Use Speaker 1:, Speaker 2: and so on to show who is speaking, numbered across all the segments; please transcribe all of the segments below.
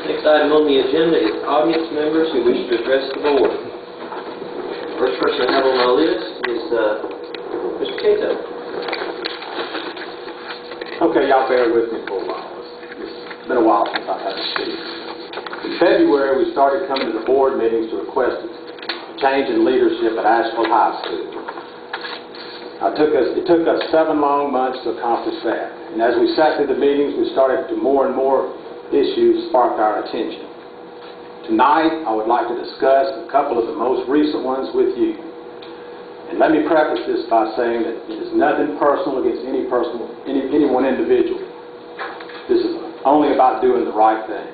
Speaker 1: Next item on the agenda is audience members who wish to address the board. First person I have on my list is Mr. Cato.
Speaker 2: Okay, y'all bear with me for a while. It's been a while since I've had to speak. In February, we started coming to the board meetings to request a change in leadership at Asheville High School. It took us 7 long months to accomplish that. And as we sat through the meetings, we started to more and more issues sparked our attention. Tonight, I would like to discuss a couple of the most recent ones with you. And let me preface this by saying that it is nothing personal against any one individual. This is only about doing the right thing.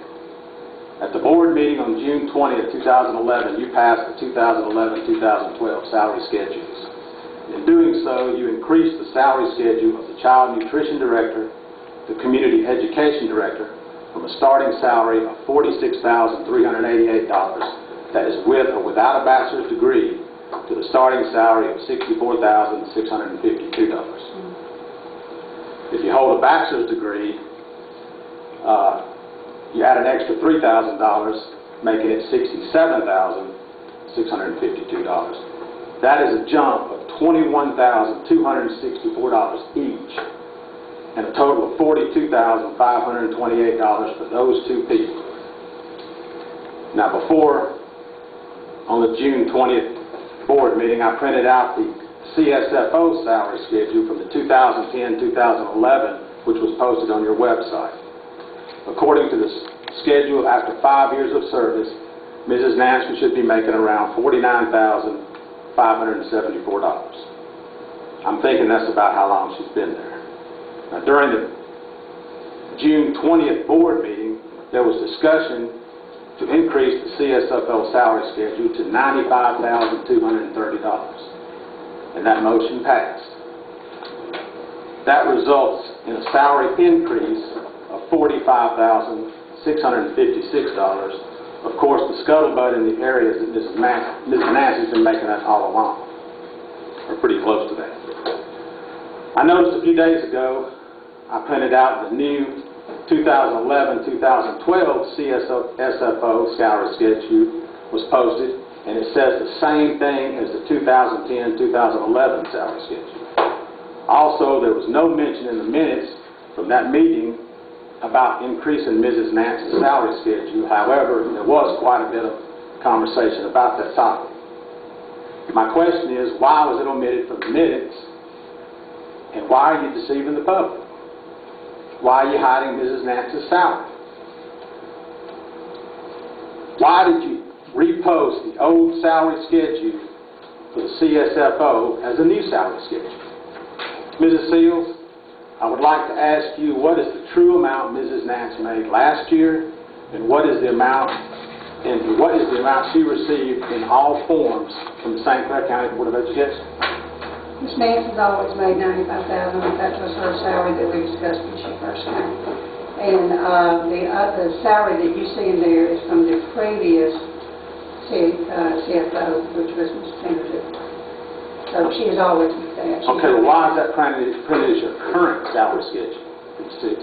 Speaker 2: At the board meeting on June 20th, 2011, you passed the 2011-2012 salary schedules. In doing so, you increased the salary schedule of the Child Nutrition Director, the Community Education Director, from a starting salary of $46,388, that is with or without a bachelor's degree, to the starting salary of $64,652. If you hold a bachelor's degree, you add an extra $3,000, making it $67,652. That is a jump of $21,264 each, and a total of $42,528 for those two people. Now, before, on the June 20th board meeting, I printed out the CSFO salary schedule from the 2010-2011, which was posted on your website. According to the schedule, after 5 years of service, Mrs. Nancy should be making around $49,574. I'm thinking that's about how long she's been there. Now, during the June 20th board meeting, there was discussion to increase the CSFO salary schedule to $95,230, and that motion passed. That results in a salary increase of $45,656. Of course, the scuttlebutt in the areas that Mrs. Nancy's been making that all along, or pretty close to that. I noticed a few days ago, I printed out the new 2011-2012 CSFO salary schedule was posted, and it says the same thing as the 2010-2011 salary schedule. Also, there was no mention in the minutes from that meeting about increasing Mrs. Nancy's salary schedule. However, there was quite a bit of conversation about that topic. My question is, why was it omitted from the minutes, and why are you deceiving the public? Why are you hiding Mrs. Nancy's salary? Why did you repost the old salary schedule for the CSFO as a new salary schedule? Mrs. Seals, I would like to ask you, what is the true amount Mrs. Nancy made last year, and what is the amount she received in all forms from the St. Clair County Board of Education?
Speaker 3: Ms. Nancy's always made $95,000. That was her salary that we discussed when she first came. And the salary that you see in there is from the previous CFO, which was Ms. Pendleton. So she has always made that.
Speaker 2: Okay, well, why is that printed as your current salary schedule,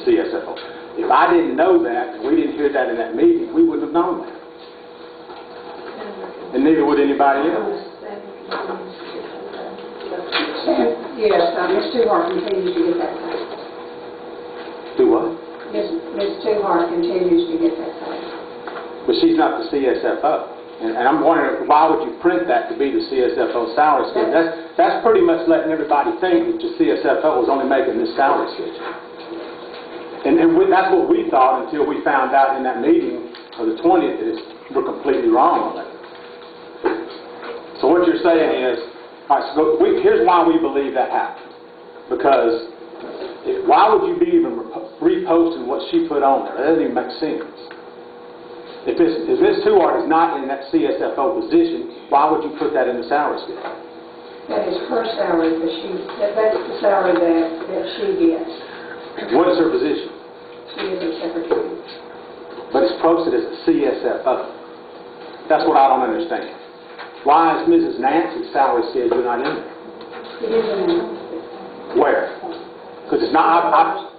Speaker 2: CSFO? If I didn't know that, and we didn't hear that in that meeting, we wouldn't have known that. And neither would anybody else.
Speaker 3: Yes, Ms. Tuhart continues to get that pay.
Speaker 2: Do what?
Speaker 3: Ms. Tuhart continues to get that pay.
Speaker 2: But she's not the CSFO. And I'm wondering, why would you print that to be the CSFO salary schedule? That's pretty much letting everybody think that the CSFO was only making this salary schedule. And that's what we thought until we found out in that meeting on the 20th that we're completely wrong on that. So what you're saying is, all right, so here's why we believe that happened. Because why would you be even reposting what she put on there? That doesn't even make sense. If Ms. Tuhart is not in that CSFO position, why would you put that in the salary schedule?
Speaker 3: That is her salary, but that's the salary that she gets.
Speaker 2: What is her position?
Speaker 3: She is a secretary.
Speaker 2: But it's posted as a CSFO. That's what I don't understand. Why is Mrs. Nancy's salary schedule not in there?
Speaker 3: It is in there.
Speaker 2: Where? Because it's not.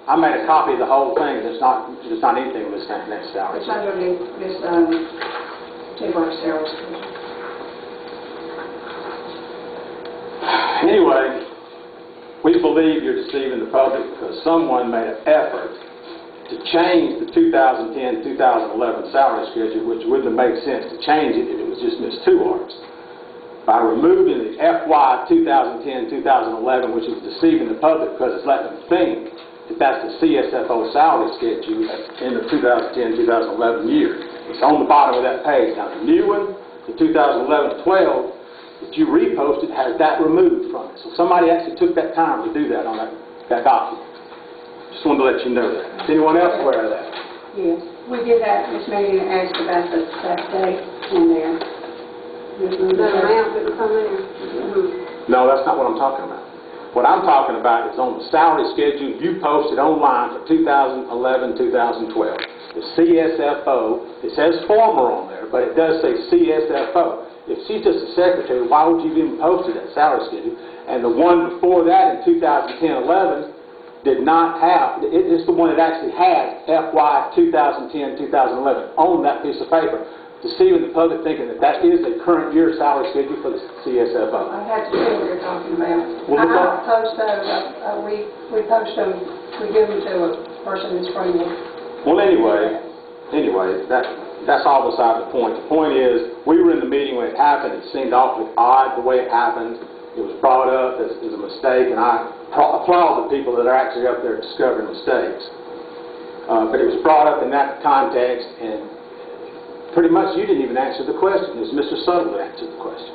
Speaker 2: I made a copy of the whole thing. There's not anything in this next salary.
Speaker 3: It's underneath this, temporary salary schedule.
Speaker 2: Anyway, we believe you're deceiving the public because someone made an effort to change the 2010-2011 salary schedule, which wouldn't have made sense to change it if it was just Ms. Tuart's. By removing the FY 2010-2011, which is deceiving the public because it's letting them think that that's the CSFO salary schedule in the 2010-2011 year. It's on the bottom of that page. Now, the new one, the 2011-12, that you reposted has that removed from it. So somebody actually took that time to do that on that document. Just wanted to let you know that. Is anyone else aware of that?
Speaker 3: Yes, we did that, Ms. Megan asked about that date in there.
Speaker 4: The amount that was on there?
Speaker 2: No, that's not what I'm talking about. What I'm talking about is on the salary schedule you posted online for 2011-2012. The CSFO, it says former on there, but it does say CSFO. If she's just a secretary, why would you even post that salary schedule? And the one before that in 2010-11 did not have, it's the one that actually had FY 2010-2011 on that piece of paper, deceiving the public thinking that that is a current year salary schedule for the CSFO.
Speaker 3: I have to see what you're talking about.
Speaker 2: Well,
Speaker 3: I don't post those, we post them, we give them to a person in Springwood.
Speaker 2: Well, anyway, that's all beside the point. The point is, we were in the meeting when it happened. It seemed awfully odd the way it happened. It was brought up as a mistake, and I applaud the people that are actually up there discovering mistakes. But it was brought up in that context, and pretty much you didn't even answer the question. It was Mr. Suttle that answered the question.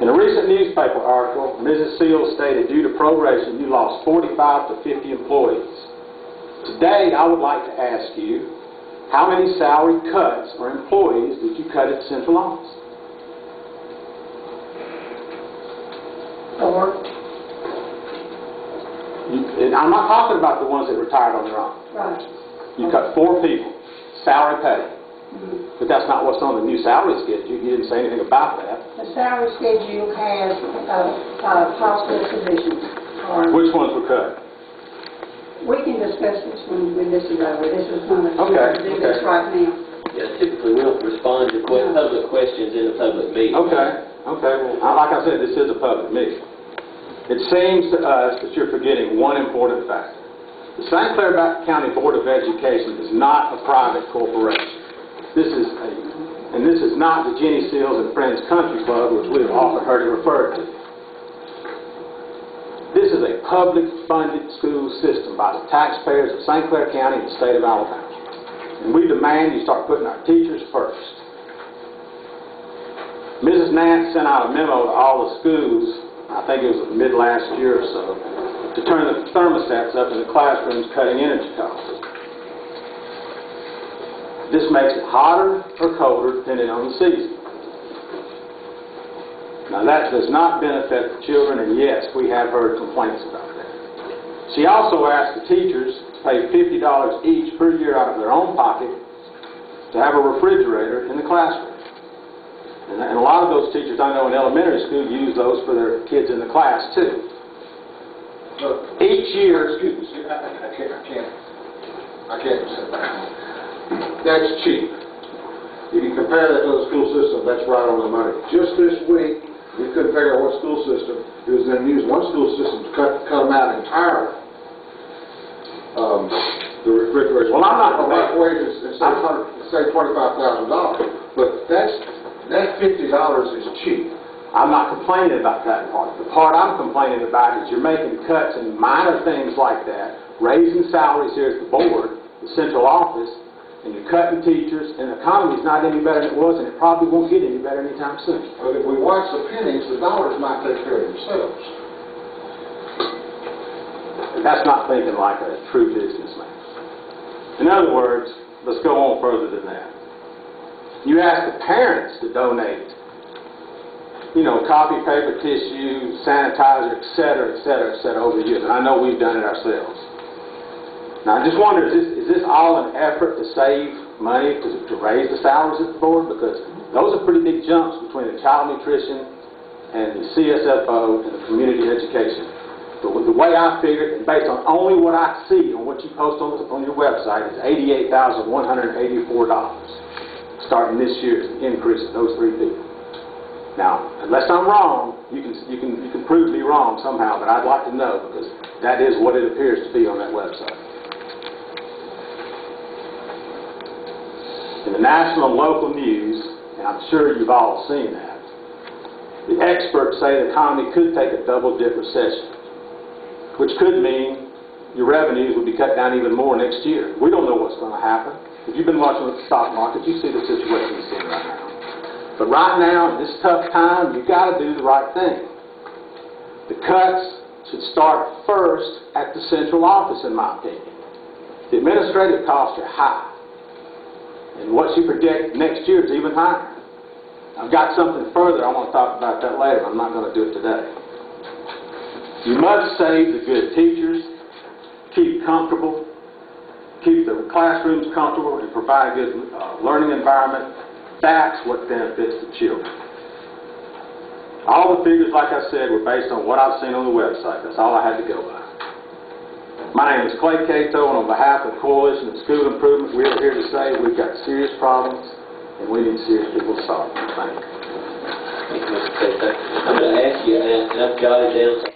Speaker 2: In a recent newspaper article, Mrs. Seals stated due to proration you lost 45 to 50 employees. Today, I would like to ask you, how many salary cuts or employees did you cut at the central office?
Speaker 3: 4.
Speaker 2: And I'm not talking about the ones that retired on their own.
Speaker 3: Right.
Speaker 2: You cut 4 people, salary pay. But that's not what's on the new salary schedule. You didn't say anything about that.
Speaker 3: The salary schedule has possible positions.
Speaker 2: Which ones were cut?
Speaker 3: We can discuss this when this is over. This is not a do this
Speaker 2: Okay.
Speaker 3: right now.
Speaker 1: Yeah, typically we don't respond to public questions in a public meeting.
Speaker 2: Okay. Well, like I said, this is a public meeting. It seems to us that you're forgetting one important factor. The St. Clair County Board of Education is not a private corporation. This is not the Jenny Seals and Friends Country Club, which we have often heard it referred to. This is a public-funded school system by the taxpayers of St. Clair County and the state of Alabama. And we demand you start putting our teachers first. Mrs. Nance sent out a memo to all the schools, I think it was mid-last year or so, to turn the thermostats up in the classrooms, cutting energy costs. This makes it hotter or colder depending on the season. Now that does not benefit the children, and yes, we have heard complaints about that. She also asked the teachers to pay $50 each per year out of their own pocket to have a refrigerator in the classroom. And a lot of those teachers I know in elementary school use those for their kids in the class too.
Speaker 5: Look,
Speaker 2: Each year,
Speaker 5: excuse me, I can't sit down. That's cheap. If you compare that to the school system, that's right on the money. Just this week, we couldn't figure out what school system it was going to use. One school system to cut them out entirely. The refrigerators.
Speaker 2: Well, I'm not
Speaker 5: about wages instead of say $25,000, but that $50 is cheap.
Speaker 2: I'm not complaining about that part. The part I'm complaining about is you're making cuts in minor things like that, raising salaries here at the board, the central office, and you're cutting teachers, and the economy's not any better than it was, and it probably won't get any better anytime soon.
Speaker 5: But if we watch the pennies, the dollars might take care of themselves.
Speaker 2: That's not thinking like a true businessman. In other words, let's go on further than that. You ask the parents to donate, copy paper, tissue, sanitizer, etc. over the years, and I know we've done it ourselves. Now, I just wonder, is this all an effort to save money to raise the salaries at the board? Because those are pretty big jumps between the child nutrition and the CSFO and the community education the way I figured, and based on only what I see on what you post on your website, is $88,184. Starting this year, is the increase of those three people. Now, unless I'm wrong, you can prove me wrong somehow, but I'd like to know, because that is what it appears to be on that website. In the national and local news, and I'm sure you've all seen that, the experts say the economy could take a double-dip recession, which could mean your revenues would be cut down even more next year. We don't know what's going to happen. If you've been watching the stock market, you see the situation we're seeing right now. But right now, in this tough time, you've got to do the right thing. The cuts should start first at the central office, in my opinion. The administrative costs are high, and what you predict next year is even higher. I've got something further. I want to talk about that later, but I'm not going to do it today. You must save the good teachers, keep comfortable, keep the classrooms comfortable, and provide a good learning environment. That's what benefits the children. All the figures, like I said, were based on what I've seen on the website. That's all I had to go by. My name is Clay Cato, and on behalf of the Coalition of School Improvement, we are here to say we've got serious problems, and we need serious people to solve them. Thank you.
Speaker 1: Thank you, Mr. Cato. I'm going to ask you, and I've jotted down